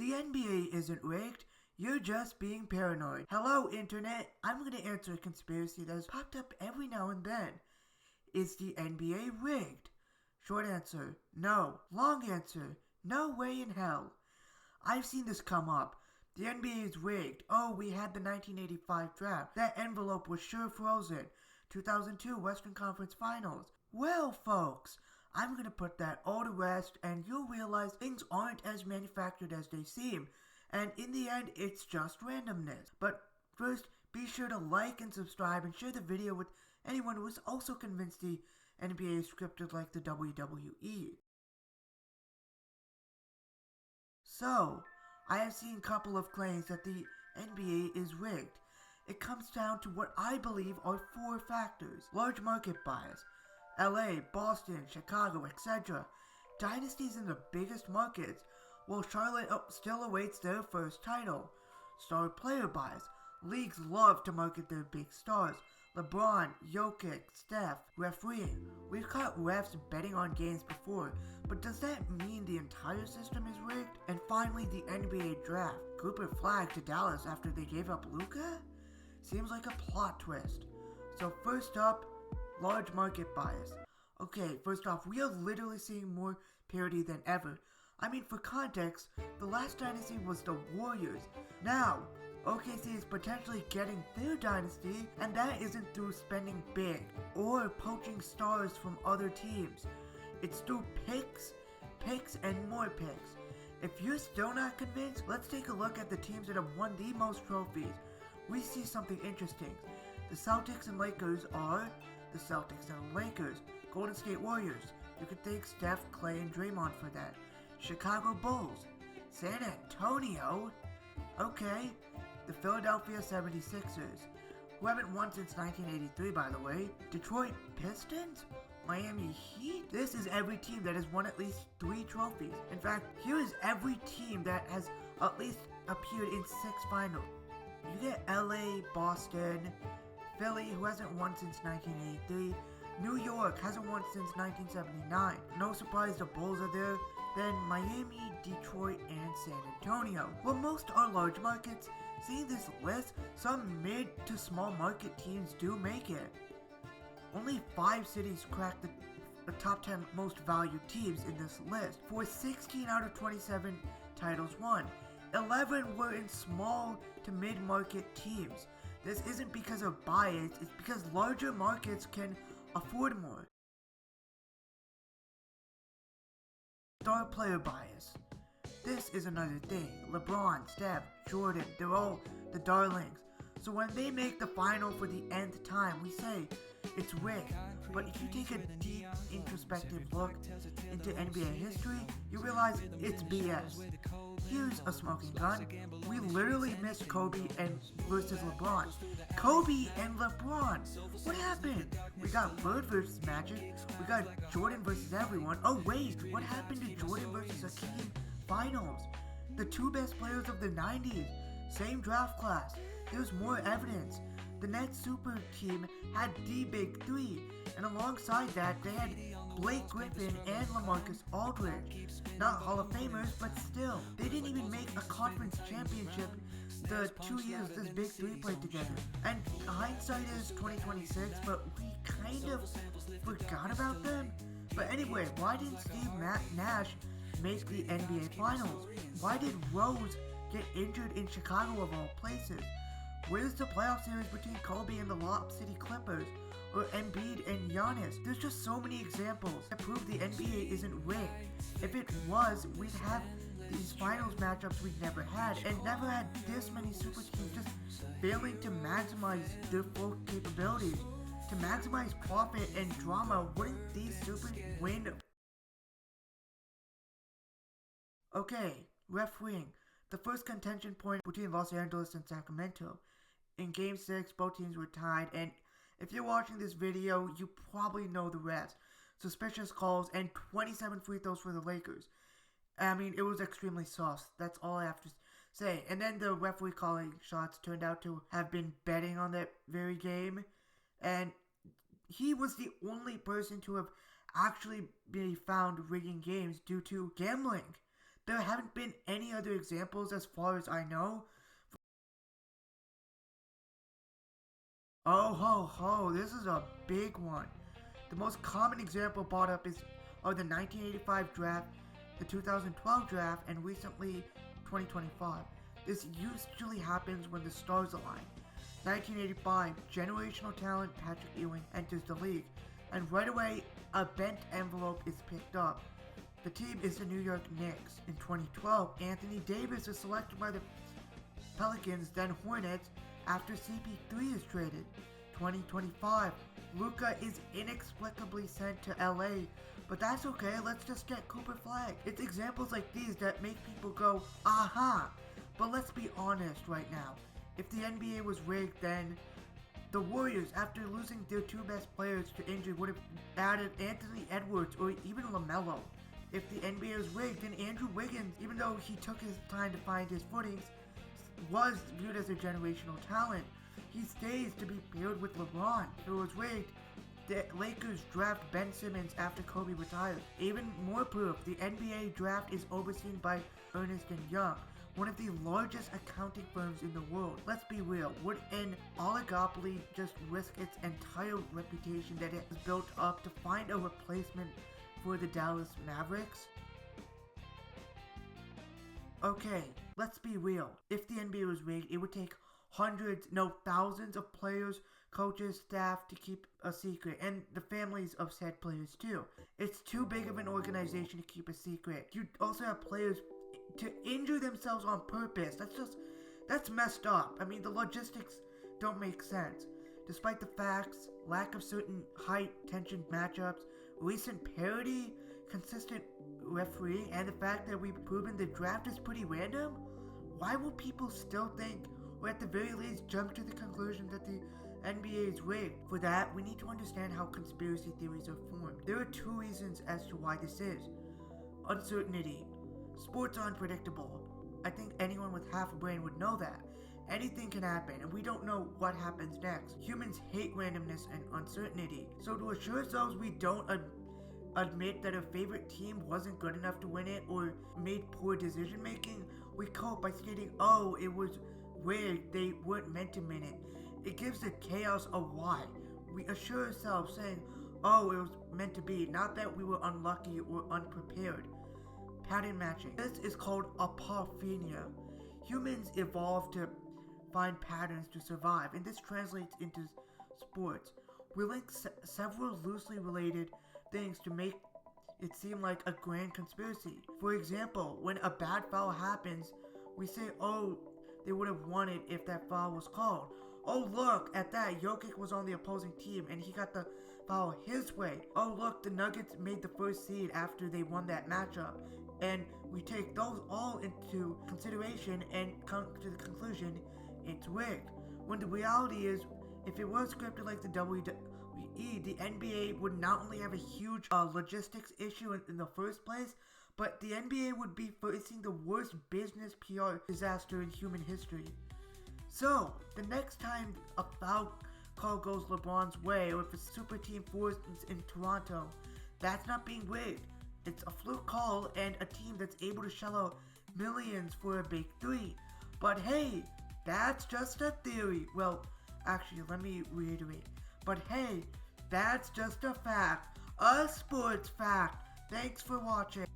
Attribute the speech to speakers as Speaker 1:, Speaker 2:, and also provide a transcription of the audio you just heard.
Speaker 1: The NBA isn't rigged. You're just being paranoid. Hello, Internet. I'm going to answer a conspiracy that has popped up every now and then. Is the NBA rigged? Short answer, no. Long answer, no way in hell. I've seen this come up. The NBA is rigged. Oh, we had the 1985 draft. That envelope was sure frozen. 2002 Western Conference Finals. Well, folks, I'm going to put that all to rest, and you'll realize things aren't as manufactured as they seem. And in the end, it's just randomness. But first, be sure to like and subscribe and share the video with anyone who is also convinced the NBA is scripted like the WWE. So, I have seen a couple of claims that the NBA is rigged. It comes down to what I believe are 4 factors. Large market bias. LA, Boston, Chicago, etc. Dynasties in the biggest markets, while Charlotte still awaits their first title. Star player bias. Leagues love to market their big stars. LeBron, Jokic, Steph, refereeing. We've caught refs betting on games before, but does that mean the entire system is rigged? And finally, the NBA draft. Cooper flagged to Dallas after they gave up Luka? Seems like a plot twist. So first up, large market bias. Okay, first off, we are literally seeing more parity than ever. I mean, for context, the last dynasty was the Warriors. Now, OKC is potentially getting their dynasty, and that isn't through spending big or poaching stars from other teams. It's through picks, and more picks. If you're still not convinced, let's take a look at the teams that have won the most trophies. We see something interesting. The Celtics and Lakers are the Celtics and Lakers. Golden State Warriors. You could thank Steph, Clay, and Draymond for that. Chicago Bulls. San Antonio. Okay. The Philadelphia 76ers, who haven't won since 1983 by the way. Detroit Pistons? Miami Heat? This is every team that has won at least 3 trophies. In fact, here is every team that has at least appeared in 6 finals. You get LA, Boston, Philly, who hasn't won since 1983. New York hasn't won since 1979. No surprise the Bulls are there. Then Miami, Detroit, and San Antonio. While most are large markets, seeing this list, some mid to small market teams do make it. Only 5 cities crack the top 10 most valued teams in this list, for 16 out of 27 titles won. 11 were in small to mid-market teams. This isn't because of bias, it's because larger markets can afford more. Star player bias. This is another thing. LeBron, Steph, Jordan, they're all the darlings. So when they make the final for the nth time, we say it's rigged. But if you take a deep introspective look into NBA history, you realize it's BS. Here's a smoking gun. We literally missed Kobe versus LeBron. Kobe and LeBron. What happened? We got Bird versus Magic. We got Jordan versus everyone. Oh wait, what happened to Jordan versus Achaidh finals? The 2 best players of the 90s. Same draft class. There's more evidence. The Nets super team had the big 3. And alongside that, they had Blake Griffin and LaMarcus Aldridge. Not Hall of Famers, but still. They didn't even make a conference championship the 2 years this big 3 played together. And hindsight is 2026, but we kind of forgot about them. But anyway, why didn't Steve Nash make the NBA Finals? Why did Rose get injured in Chicago of all places? Where's the playoff series between Kobe and the Lob City Clippers? Or Embiid and Giannis? There's just so many examples that prove the NBA isn't rigged. If it was, we'd have these finals matchups we've never had, and never had this many super teams just failing to maximize their full capabilities. To maximize profit and drama, wouldn't these super win? Okay, refereeing. The first contention point between Los Angeles and Sacramento. In Game 6, both teams were tied, and if you're watching this video, you probably know the rest. Suspicious calls and 27 free throws for the Lakers. I mean, it was extremely soft. That's all I have to say. And then the referee calling shots turned out to have been betting on that very game. And he was the only person to have actually been found rigging games due to gambling. There haven't been any other examples as far as I know. Oh ho ho, this is a big one. The most common example brought up is of the 1985 draft, the 2012 draft, and recently 2025. This usually happens when the stars align. 1985, generational talent Patrick Ewing enters the league, and right away a bent envelope is picked up. The team is the New York Knicks. In 2012, Anthony Davis is selected by the Pelicans, then Hornets, after CP3 is traded. 2025, Luka is inexplicably sent to LA, but that's okay, let's just get Cooper Flag. It's examples like these that make people go, aha! But let's be honest right now. If the NBA was rigged, then the Warriors, after losing their two best players to injury, would have added Anthony Edwards or even LaMelo. If the NBA was rigged, then Andrew Wiggins, even though he took his time to find his footings, was viewed as a generational talent. He stays to be paired with LeBron. If it was rigged, the Lakers draft Ben Simmons after Kobe retires. Even more proof, the NBA draft is overseen by Ernst & Young, one of the largest accounting firms in the world. Let's be real, would an oligopoly just risk its entire reputation that it has built up to find a replacement for the Dallas Mavericks? Okay, let's be real. If the NBA was rigged, it would take hundreds, no, thousands of players, coaches, staff to keep a secret, and the families of said players too. It's too big of an organization to keep a secret. You also have players to injure themselves on purpose. That's messed up. I mean, the logistics don't make sense. Despite the facts, lack of certain high-tension matchups, recent parity, consistent refereeing, and the fact that we've proven the draft is pretty random, why will people still think, or at the very least jump to the conclusion that the NBA is rigged? For that, we need to understand how conspiracy theories are formed. There are two reasons as to why this is. Uncertainty. Sports are unpredictable. I think anyone with half a brain would know that. Anything can happen, and we don't know what happens next. Humans hate randomness and uncertainty. So to assure ourselves we don't admit that our favorite team wasn't good enough to win it or made poor decision making, we cope by stating, oh, it was rigged, they weren't meant to win it. It gives the chaos a why. We assure ourselves saying, oh, it was meant to be, not that we were unlucky or unprepared. Pattern matching. This is called apophenia. Humans evolved to find patterns to survive, and this translates into sports. We link several loosely related things to make it seem like a grand conspiracy. For example, when a bad foul happens, we say, oh, they would have won it if that foul was called. Oh, look at that, Jokic was on the opposing team and he got the foul his way. Oh, look, the Nuggets made the first seed after they won that matchup. And we take those all into consideration and come to the conclusion it's rigged. When the reality is, if it was scripted like the WWE, the NBA would not only have a huge logistics issue in the first place, but the NBA would be facing the worst business PR disaster in human history. So, the next time a foul call goes LeBron's way, or if a super team forces in Toronto, that's not being rigged. It's a fluke call and a team that's able to shell out millions for a big three. But hey, that's just a theory. Well, actually, let me reiterate. But hey, that's just a fact. A sports fact. Thanks for watching.